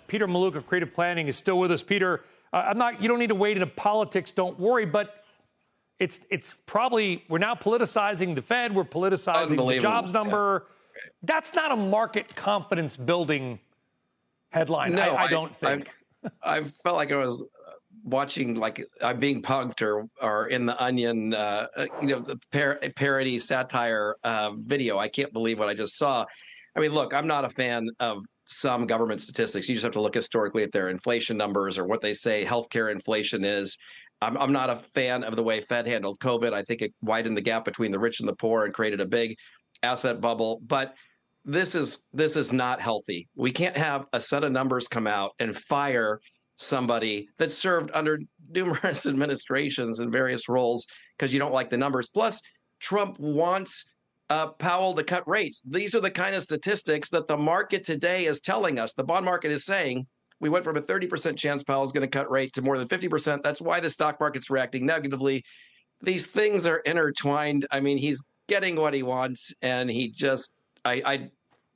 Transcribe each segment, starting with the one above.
Peter Mallouk of Creative Planning is still with us. Peter, you don't need to wade into politics, don't worry, but it's probably, we're now politicizing the Fed, we're politicizing the jobs number. Yeah. That's not a market confidence building headline, no, I don't think. I felt like I was watching, like I'm being punked or in the Onion, the parody satire video. I can't believe what I just saw. I mean, look, I'm not a fan of some government statistics. You just have to look historically at their inflation numbers or what they say healthcare inflation is. I'm not a fan of the way Fed handled COVID. I think it widened the gap between the rich and the poor and created a big asset bubble. But this is not healthy. We can't have a set of numbers come out and fire somebody that served under numerous administrations in various roles because you don't like the numbers. Plus, Trump wants Powell to cut rates. These are the kind of statistics that the market today is telling us. The bond market is saying we went from a 30% chance Powell's going to cut rate to more than 50%. That's why the stock market's reacting negatively. These things are intertwined. I mean, he's getting what he wants, and he just,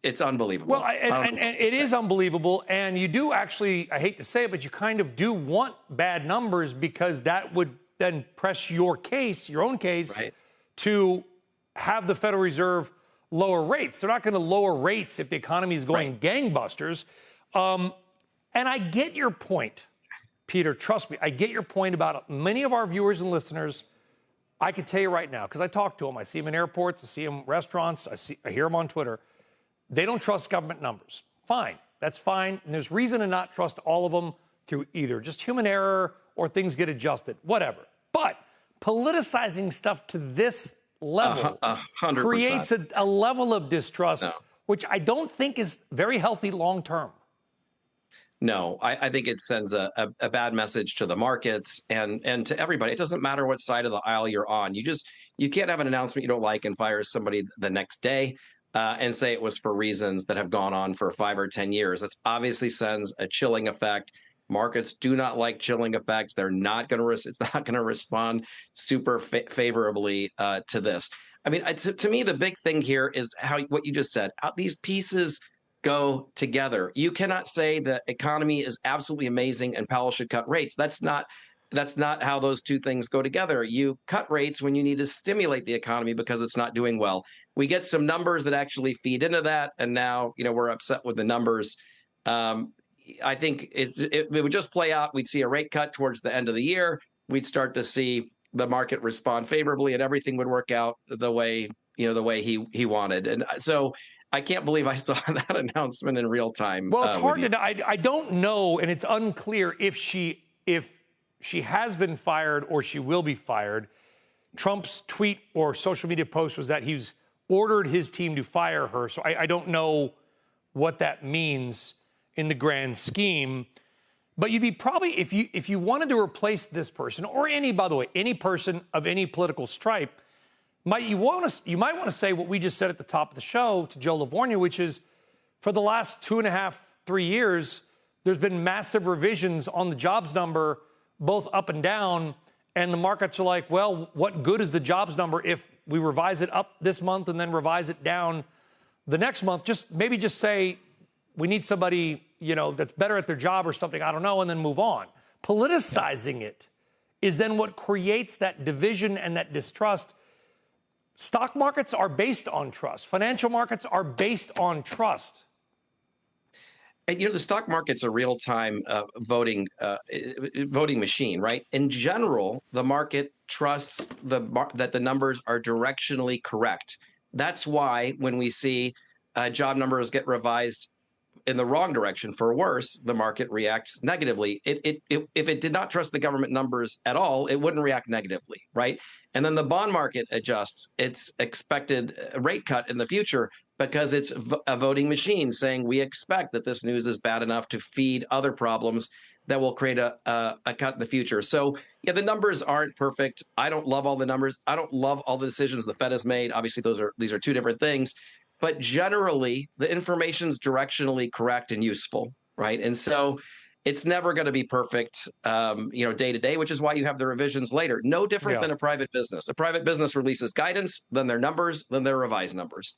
it's unbelievable. Well, and it is unbelievable. And you do actually, I hate to say it, but you kind of do want bad numbers because that would then press your case, your own case, right, to have the Federal Reserve lower rates. They're not going to lower rates if the economy is going gangbusters. And I get your point, Peter. Trust me, I get your point about many of our viewers and listeners. I can tell you right now, because I talk to them. I see them in airports. I see them in restaurants. I hear them on Twitter. They don't trust government numbers. Fine. That's fine. And there's reason to not trust all of them through either just human error or things get adjusted, whatever. But politicizing stuff to this level 100%. Creates a level of distrust, which I don't think is very healthy long term. No, I think it sends a bad message to the markets and to everybody. It doesn't matter what side of the aisle you're on. You can't have an announcement you don't like and fire somebody the next day and say it was for reasons that have gone on for 5 or 10 years. That obviously sends a chilling effect. Markets do not like chilling effects. They're not going to. It's not going to respond super favorably to this. I mean, to me, the big thing here is what you just said. How these pieces go together. You cannot say the economy is absolutely amazing and Powell should cut rates. That's not how those two things go together. You cut rates when you need to stimulate the economy because it's not doing well. We get some numbers that actually feed into that, and now we're upset with the numbers. I think it would just play out. We'd see a rate cut towards the end of the year. We'd start to see the market respond favorably, and everything would work out the way he wanted. And so I can't believe I saw that announcement in real time. Well, it's hard to know. I don't know, and it's unclear if she has been fired or she will be fired. Trump's tweet or social media post was that he's ordered his team to fire her. So I don't know what that means in the grand scheme. But you'd be probably, if you wanted to replace this person or by the way, any person of any political stripe, you might want to say what we just said at the top of the show to Joe Livornia, which is for the last 2.5, 3 years, there's been massive revisions on the jobs number, both up and down. And the markets are like, well, what good is the jobs number if we revise it up this month and then revise it down the next month? Maybe just say we need somebody, that's better at their job or something, I don't know, and then move on. Politicizing it is then what creates that division and that distrust. Stock markets are based on trust. Financial markets are based on trust. And, the stock market's a real-time voting machine, right? In general, the market trusts that the numbers are directionally correct. That's why when we see job numbers get revised in the wrong direction for worse, the market reacts negatively. If it did not trust the government numbers at all, it wouldn't react negatively, right? And then the bond market adjusts its expected rate cut in the future because it's a voting machine saying we expect that this news is bad enough to feed other problems that will create a cut in the future. So, the numbers aren't perfect. I don't love all the numbers. I don't love all the decisions the Fed has made. Obviously, these are two different things. But generally, the information's directionally correct and useful, right? And so it's never going to be perfect, day to day, which is why you have the revisions later. No different than a private business. A private business releases guidance, then their numbers, then their revised numbers.